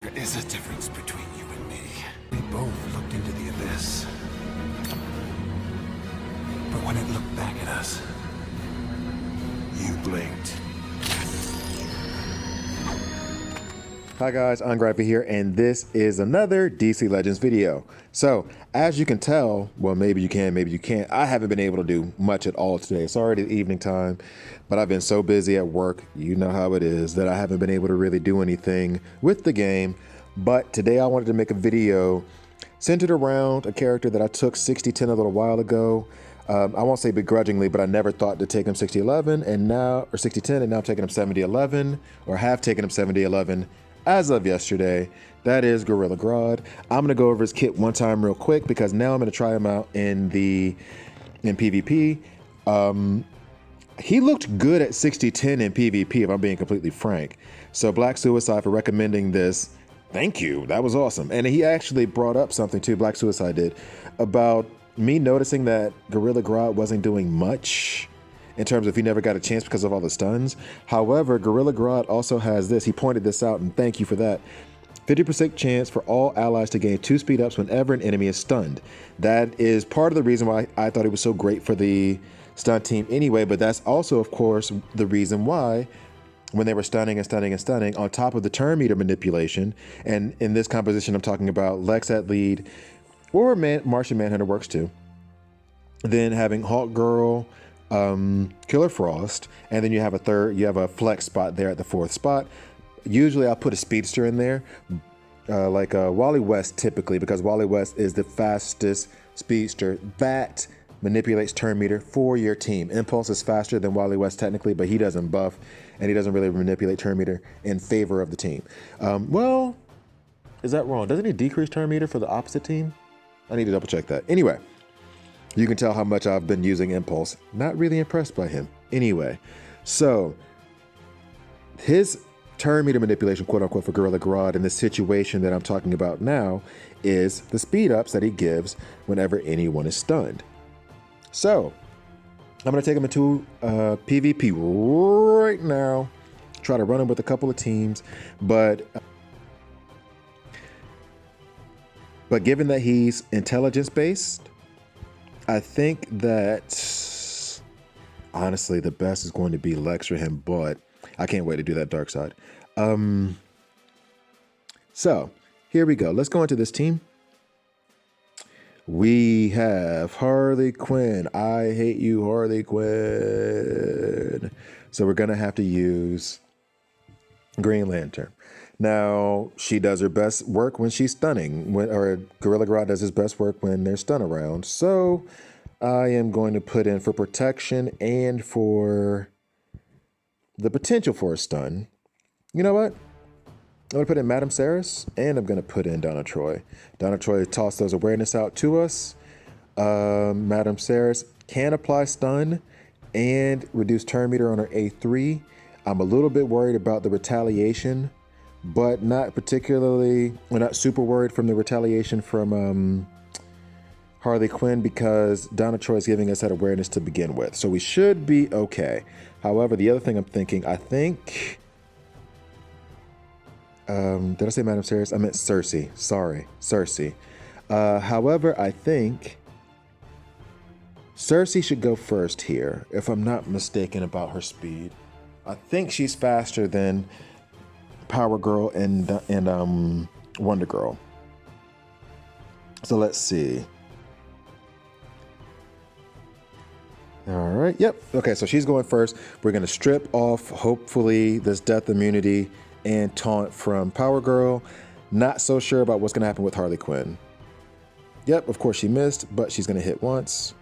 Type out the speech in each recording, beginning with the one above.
There is a difference between you and me. We both looked into the abyss. But when it looked back at us, you blinked. Hi guys, Grodd here, and this is another DC Legends video. So, as you can tell, well, maybe you can, maybe you can't, I haven't been able to do much at all today. It's already evening time, but I've been so busy at work, you know how it is, that I haven't been able to really do anything with the game. But today I wanted to make a video centered around a character that I took 60-10 a little while ago. I won't say begrudgingly, but I never thought to take him 60-11 and now, or 60-10, and now I'm taking him 70-11, or have taken him 70-11 as of yesterday. That is Gorilla Grodd. I'm gonna go over his kit one time real quick because now I'm gonna try him out in PvP. He looked good at 60-10 in PvP, if I'm being completely frank. So Black Suicide for recommending this. Thank you, that was awesome. And he actually brought up something too, Black Suicide did, about me noticing that Gorilla Grodd wasn't doing much in terms of he never got a chance because of all the stuns. However, Gorilla Grodd also has this. He pointed this out, and thank you for that. 50% chance for all allies to gain 2 speed ups whenever an enemy is stunned. That is part of the reason why I thought it was so great for the stun team anyway, but that's also, of course, the reason why when they were stunning and stunning and stunning, on top of the turn meter manipulation, and in this composition I'm talking about Lex at lead, or Martian Manhunter works too. Then having Hawk Girl, Killer Frost, and then you have a flex spot there at the 4th spot. Usually I'll put a speedster in there, like Wally West typically, because Wally West is the fastest speedster that manipulates turn meter for your team. Impulse is faster than Wally West technically, but he doesn't buff and he doesn't really manipulate turn meter in favor of the team. Well, is that wrong? Doesn't he decrease turn meter for the opposite team? I need to double check that. Anyway, you can tell how much I've been using Impulse. Not really impressed by him. Anyway, so his turn meter manipulation, quote unquote, for Gorilla Grodd in the situation that I'm talking about now is the speed ups that he gives whenever anyone is stunned. So I'm going to take him into PvP right now, try to run him with a couple of teams, but given that he's intelligence based, I think that honestly the best is going to be Lex for him, but I can't wait to do that dark side. So here we go. Let's go into this team. We have Harley Quinn. I hate you, Harley Quinn. So we're gonna have to use Green Lantern. Now, she does her best work when she's stunning, or Gorilla Grodd does his best work when there's stun around. So I am going to put in for protection and for the potential for a stun. You know what? I'm going to put in Madame Saris, and I'm going to put in Donna Troy. Donna Troy tossed those awareness out to us. Madame Saris can apply stun and reduce turn meter on her A3. I'm a little bit worried about the retaliation, but not particularly, we're not super worried from the retaliation from Harley Quinn because Donna Troy is giving us that awareness to begin with. So we should be okay. However, the other thing I'm thinking, I think, did I say Madame Saris? I meant Cersei. Sorry, Cersei. However, I think Cersei should go first here, if I'm not mistaken about her speed. I think she's faster than Power Girl and Wonder Girl. So let's see. All right, yep. Okay, so she's going first. We're gonna strip off, hopefully, this death immunity and taunt from Power Girl. Not so sure about what's gonna happen with Harley Quinn. Yep, of course she missed, but she's gonna hit once.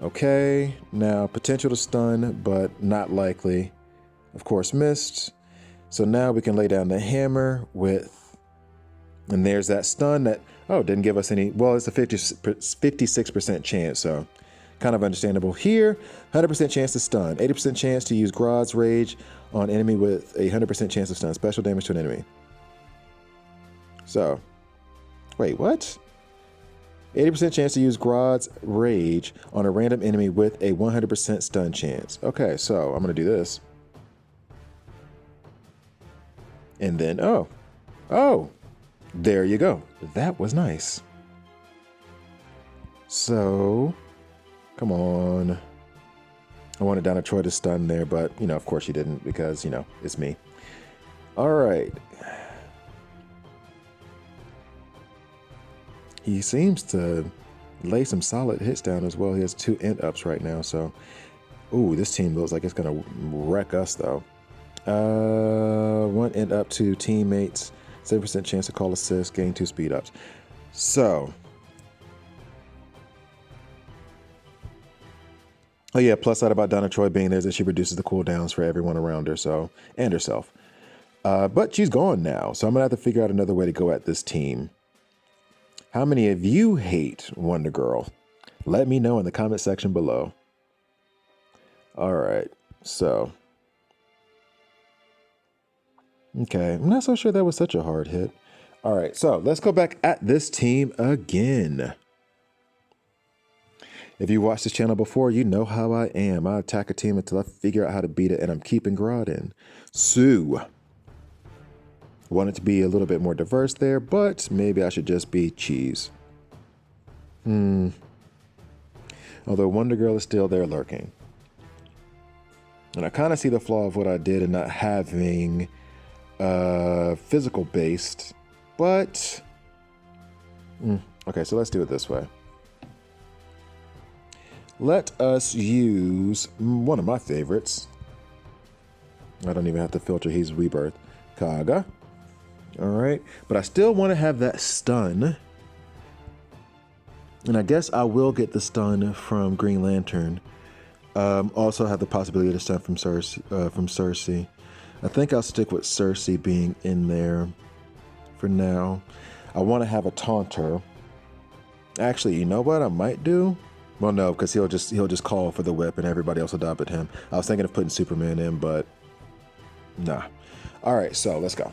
Okay, now potential to stun, but not likely. Of course missed. So now we can lay down the hammer with, and there's that stun that, oh, didn't give us any, well, it's a 56% chance, so kind of understandable. Here, 100% chance to stun, 80% chance to use Grodd's Rage on enemy with a 100% chance of stun, special damage to an enemy. So, wait, what? 80% chance to use Grodd's Rage on a random enemy with a 100% stun chance. Okay, so I'm gonna do this. And then, oh, Oh, there you go. That was nice. So, come on. I wanted Donna Troy to stun there, but, you know, of course she didn't because, you know, it's me. All right. He seems to lay some solid hits down as well. He has 2 int ups right now, so. Ooh, this team looks like it's going to wreck us, though. 1 int up to teammates. 7% chance to call assist, gain 2 speed ups. So. Oh yeah, plus side about Donna Troy being there is that she reduces the cooldowns for everyone around her, so, and herself. But she's gone now, so I'm gonna have to figure out another way to go at this team. How many of you hate Wonder Girl? Let me know in the comment section below. All right, so. Okay, I'm not so sure that was such a hard hit. All right, so let's go back at this team again. If you watched this channel before, you know how I am. I attack a team until I figure out how to beat it, and I'm keeping Grodd in. So, wanted to be a little bit more diverse there, but maybe I should just be cheese. Although Wonder Girl is still there lurking. And I kind of see the flaw of what I did in not having physical based, but okay, so let's do it this way. Let us use one of my favorites. I don't even have to filter, he's Rebirth. Kaga. All right, but I still want to have that stun. And I guess I will get the stun from Green Lantern. Also have the possibility to stun from Cersei. I think I'll stick with Cersei being in there for now. I want to have a taunter. Actually, you know what I might do? Well, no, because he'll just call for the whip and everybody else will die but him. I was thinking of putting Superman in, but nah. All right, so let's go.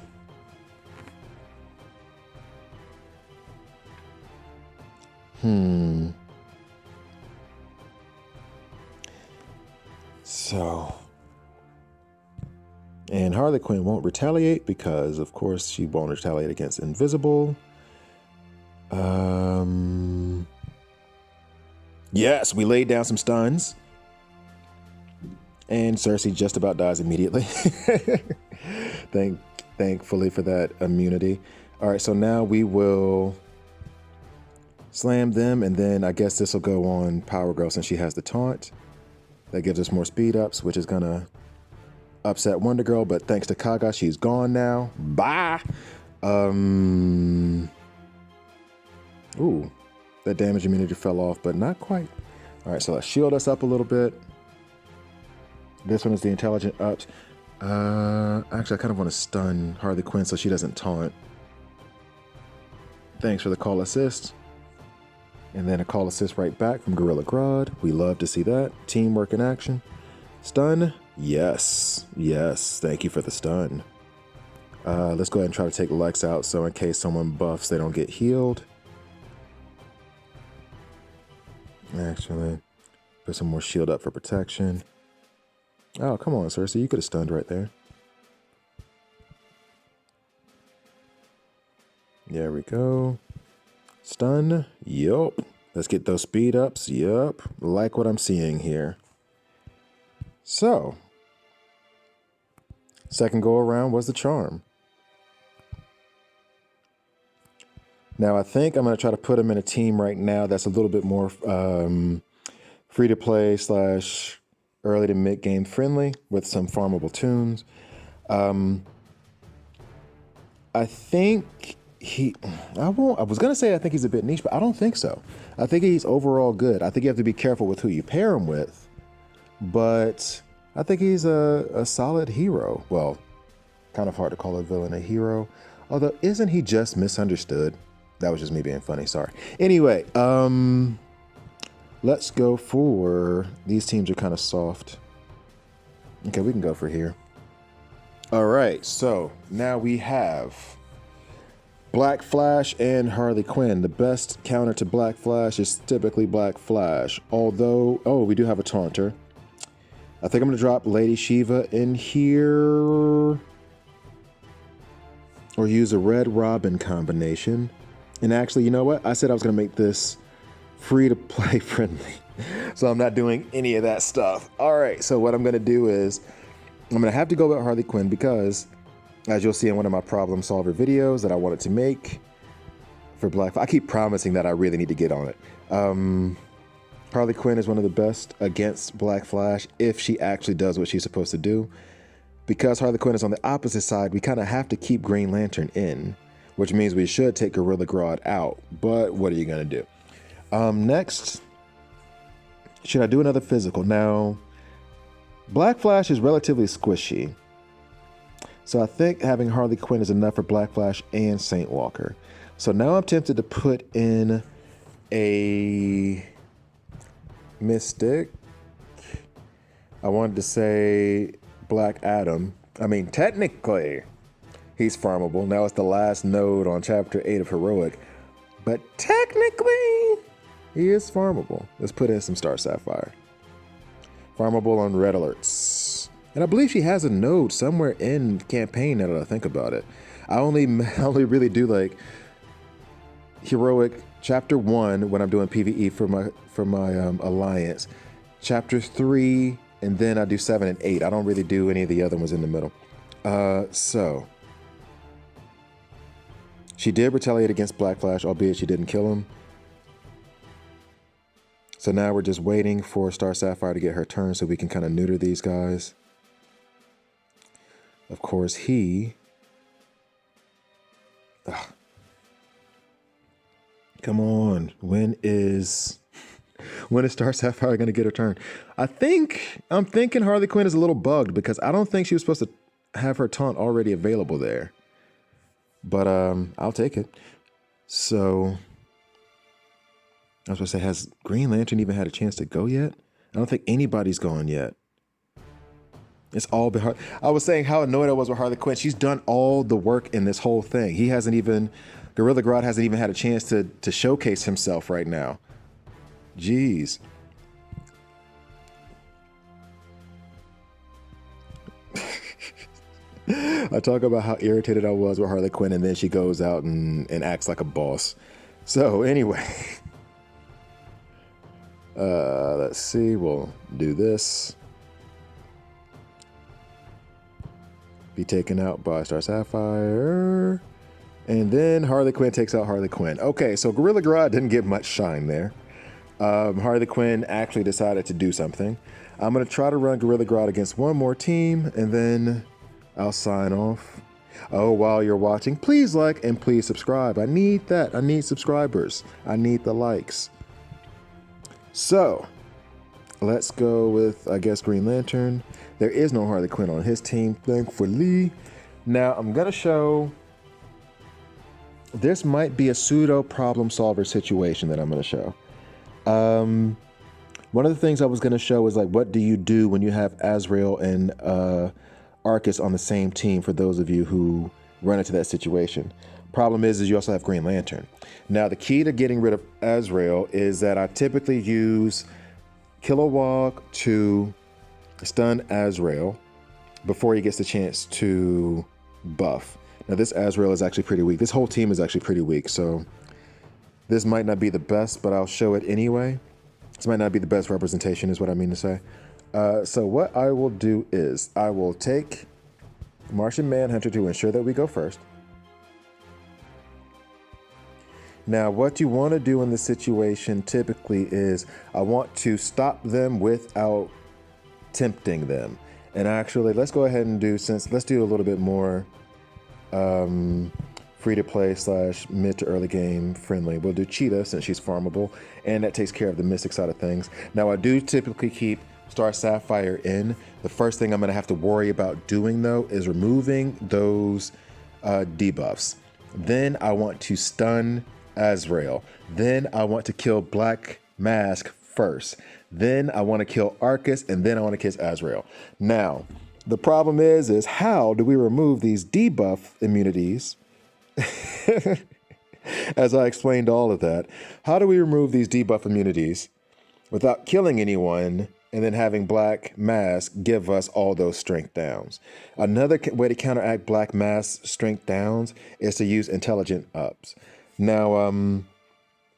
So, and Harley Quinn won't retaliate because, of course, she won't retaliate against Invisible. Yes, we laid down some stuns. And Cersei just about dies immediately. Thankfully for that immunity. All right, so now we will slam them, and then I guess this will go on Power Girl since she has the taunt. That gives us more speed ups, which is gonna upset Wonder Girl, but thanks to Kaga, she's gone now. Bye! Ooh, that damage immunity fell off, but not quite. All right, so let's shield us up a little bit. This one is the intelligent ups. Actually, I kind of want to stun Harley Quinn so she doesn't taunt. Thanks for the call assist. And then a call assist right back from Gorilla Grodd. We love to see that. Teamwork in action. Stun. Yes. Yes. Thank you for the stun. Let's go ahead and try to take Lex out so in case someone buffs, they don't get healed. Actually, put some more shield up for protection. Oh, come on, Cersei. You could have stunned right there. There we go. Stun. Yup. Let's get those speed ups. Yup. Like what I'm seeing here. So, second go around was the charm. Now, I think I'm going to try to put him in a team right now that's a little bit more free to play / early to mid game friendly with some farmable tunes. I think I was going to say I think he's a bit niche, but I don't think so. I think he's overall good. I think you have to be careful with who you pair him with, but I think he's a solid hero. Well, kind of hard to call a villain a hero. Although, isn't he just misunderstood? That was just me being funny, sorry. Anyway, let's go for, these teams are kind of soft. Okay, we can go for here. All right, so now we have Black Flash and Harley Quinn. The best counter to Black Flash is typically Black Flash. Although, oh, we do have a taunter. I think I'm gonna drop Lady Shiva in here. or use a Red Robin combination. And actually, you know what? I said I was going to make this free to play friendly. So I'm not doing any of that stuff. All right. So what I'm going to do is I'm going to have to go with Harley Quinn because, as you'll see in one of my problem solver videos that I wanted to make for Black Flash, I keep promising that I really need to get on it. Harley Quinn is one of the best against Black Flash if she actually does what she's supposed to do. Because Harley Quinn is on the opposite side, we kind of have to keep Green Lantern in, which means we should take Gorilla Grodd out. But what are you going to do? Next, should I do another physical? Now, Black Flash is relatively squishy. So I think having Harley Quinn is enough for Black Flash and Saint Walker. So now I'm tempted to put in a Mystic. I wanted to say Black Adam. I mean, technically, he's farmable. Now it's the last node on Chapter 8 of Heroic. But technically, he is farmable. Let's put in some Star Sapphire. Farmable on Red Alerts. And I believe she has a node somewhere in campaign now that I think about it. I only really do like Heroic Chapter 1 when I'm doing PvE for my Alliance. Chapter 3, and then I do 7 and 8. I don't really do any of the other ones in the middle. So she did retaliate against Black Flash, albeit she didn't kill him. So now we're just waiting for Star Sapphire to get her turn so we can kind of neuter these guys. Of course, come on. When is Star Sapphire going to get her turn? I'm thinking Harley Quinn is a little bugged because I don't think she was supposed to have her taunt already available there. But I'll take it. So I was going to say, has Green Lantern even had a chance to go yet? I don't think anybody's gone yet. It's all been I was saying how annoyed I was with Harley Quinn. She's done all the work in this whole thing. Gorilla Grodd hasn't even had a chance to showcase himself right now. Jeez. I talk about how irritated I was with Harley Quinn, and then she goes out and acts like a boss. So anyway, let's see. We'll do this. Be taken out by Star Sapphire. And then Harley Quinn takes out Harley Quinn. Okay, so Gorilla Grodd didn't get much shine there. Harley Quinn actually decided to do something. I'm going to try to run Gorilla Grodd against one more team, and then I'll sign off. Oh, while you're watching, please like and please subscribe. I need that. I need subscribers. I need the likes. So, let's go with, I guess, Green Lantern. There is no Harley Quinn on his team, thankfully. Now, I'm going to show... This might be a pseudo problem solver situation that I'm going to show. One of the things I was going to show is like, what do you do when you have Azrael and Arcus on the same team, for those of you who run into that situation. Problem is you also have Green Lantern. Now, the key to getting rid of Azrael is that I typically use Kilowog to stun Azrael before he gets the chance to buff. Now, this Azrael is actually pretty weak. This whole team is actually pretty weak, so this might not be the best, but I'll show it anyway. This might not be the best representation, is what I mean to say. So what I will do is I will take Martian Manhunter to ensure that we go first. Now, what you want to do in this situation typically is I want to stop them without tempting them. And actually, let's go ahead and let's do a little bit more free-to-play / mid to early game friendly. We'll do Cheetah since she's farmable, and that takes care of the Mystic side of things. Now, I do typically keep Star Sapphire in. The first thing I'm going to have to worry about doing, though, is removing those debuffs. Then I want to stun Azrael. Then I want to kill Black Mask first. Then I want to kill Arcus, and then I want to kiss Azrael. Now, the problem is how do we remove these debuff immunities? As I explained all of that, how do we remove these debuff immunities without killing anyone and then having Black Mask give us all those strength downs. Another way to counteract Black Mask strength downs is to use intelligent ups. Now,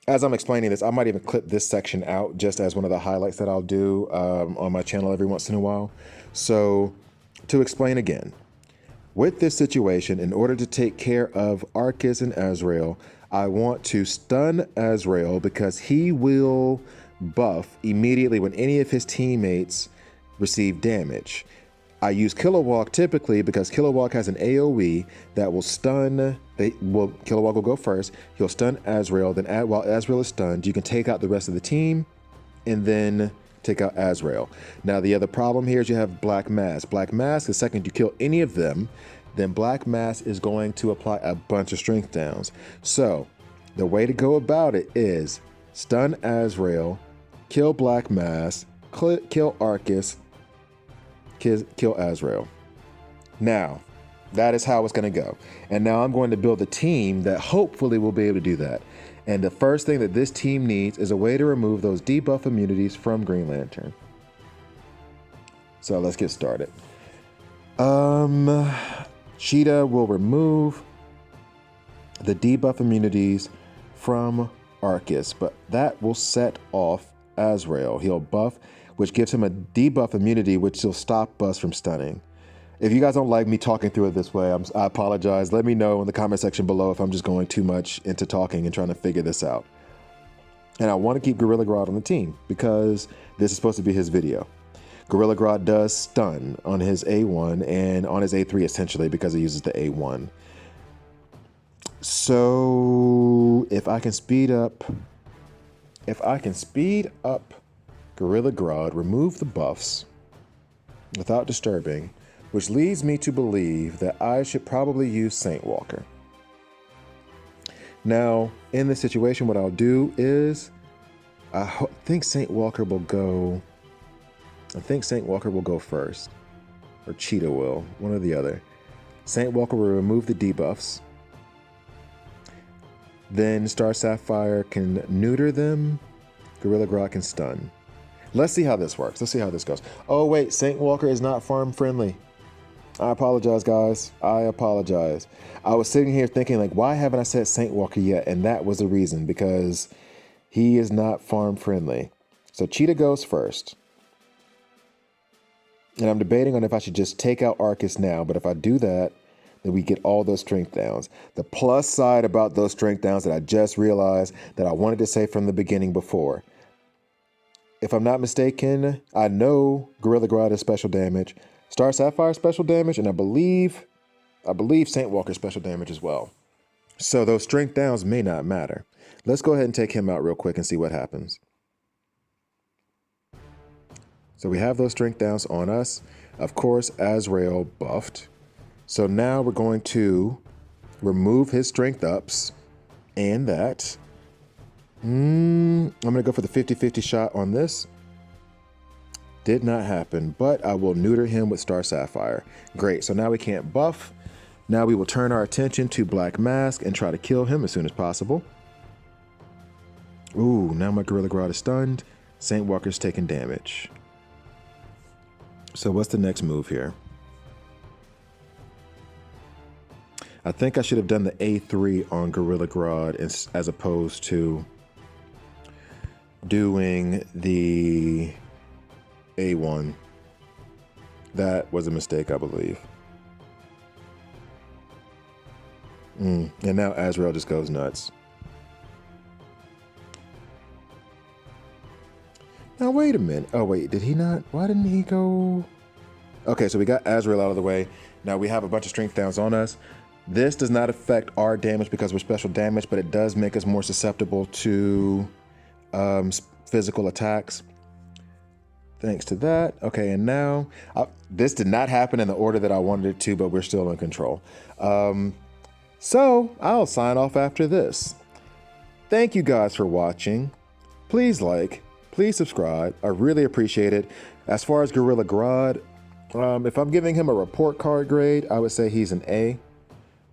as I'm explaining this, I might even clip this section out just as one of the highlights that I'll do on my channel every once in a while. So to explain again, with this situation, in order to take care of Arcus and Azrael, I want to stun Azrael because he will buff immediately when any of his teammates receive damage. I use Kilowog typically because Kilowog has an AoE that will stun. Kilowog will go first. He'll stun Azrael. Then while Azrael is stunned, you can take out the rest of the team and then take out Azrael. Now the other problem here is you have Black Mask. Black Mask, the second you kill any of them, then Black Mask is going to apply a bunch of strength downs. So the way to go about it is stun Azrael, kill Black Mask, kill Arcus, kill Azrael. Now, that is how it's going to go. And now I'm going to build a team that hopefully will be able to do that. And the first thing that this team needs is a way to remove those debuff immunities from Green Lantern. So let's get started. Cheetah will remove the debuff immunities from Arcus, but that will set off Azrael. He'll buff, which gives him a debuff immunity, which will stop us from stunning. If you guys don't like me talking through it this way, I apologize. Let me know in the comment section below if I'm just going too much into talking and trying to figure this out. And I want to keep Gorilla Grodd on the team because this is supposed to be his video. Gorilla Grodd does stun on his A1 and on his A3 essentially because he uses the A1. So if I can speed up Gorilla Grodd, remove the buffs without disturbing, which leads me to believe that I should probably use Saint Walker. Now, in this situation, what I'll do is I think Saint Walker will go first, or Cheetah will, one or the other. Saint Walker will remove the debuffs. Then Star Sapphire can neuter them. Gorilla Grodd can stun. Let's see how this works. Let's see how this goes. Oh wait, Saint Walker is not farm friendly. I apologize, guys. I apologize. I was sitting here thinking like, why haven't I said Saint Walker yet? And that was the reason, because he is not farm friendly. So Cheetah goes first. And I'm debating on if I should just take out Arcus now, but if I do that, then we get all those strength downs. The plus side about those strength downs that I just realized that I wanted to say from the beginning before. If I'm not mistaken, I know Gorilla Grodd is special damage, Star Sapphire special damage, and I believe Saint Walker special damage as well. So those strength downs may not matter. Let's go ahead and take him out real quick and see what happens. So we have those strength downs on us. Of course, Azrael buffed. So now we're going to remove his strength ups and that. I'm going to go for the 50-50 shot on this. Did not happen, but I will neuter him with Star Sapphire. Great, so now we can't buff. Now we will turn our attention to Black Mask and try to kill him as soon as possible. Ooh, now my Gorilla Grodd is stunned. Saint Walker's taking damage. So what's the next move here? I think I should have done the A3 on Gorilla Grodd as opposed to doing the A1. That was a mistake, I believe. And now Azrael just goes nuts. Now, wait a minute. Oh, wait, did he not? Why didn't he go? Okay, so we got Azrael out of the way. Now we have a bunch of strength downs on us. This does not affect our damage because we're special damage, but it does make us more susceptible to physical attacks. Thanks to that. Okay, and now this did not happen in the order that I wanted it to, but we're still in control. So I'll sign off after this. Thank you guys for watching. Please like, please subscribe. I really appreciate it. As far as Gorilla Grodd, if I'm giving him a report card grade, I would say he's an A.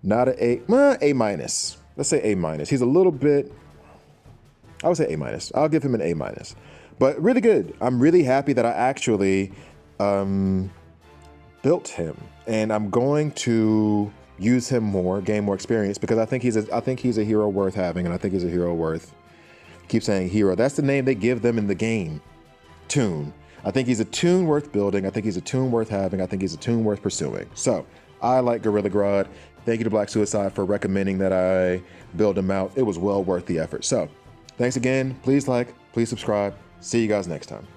Not an A, A minus. Let's say A minus. He's a little bit, I would say A minus. I'll give him an A minus. But really good. I'm really happy that I actually built him, and I'm going to use him more, gain more experience, because I think he's a hero worth having, and I think he's a hero worth. Keep saying hero. That's the name they give them in the game. Toon. I think he's a toon worth building. I think he's a toon worth having. I think he's a toon worth pursuing. So I like Gorilla Grodd. Thank you to Black Suicide for recommending that I build him out. It was well worth the effort. So thanks again. Please like, please subscribe. See you guys next time.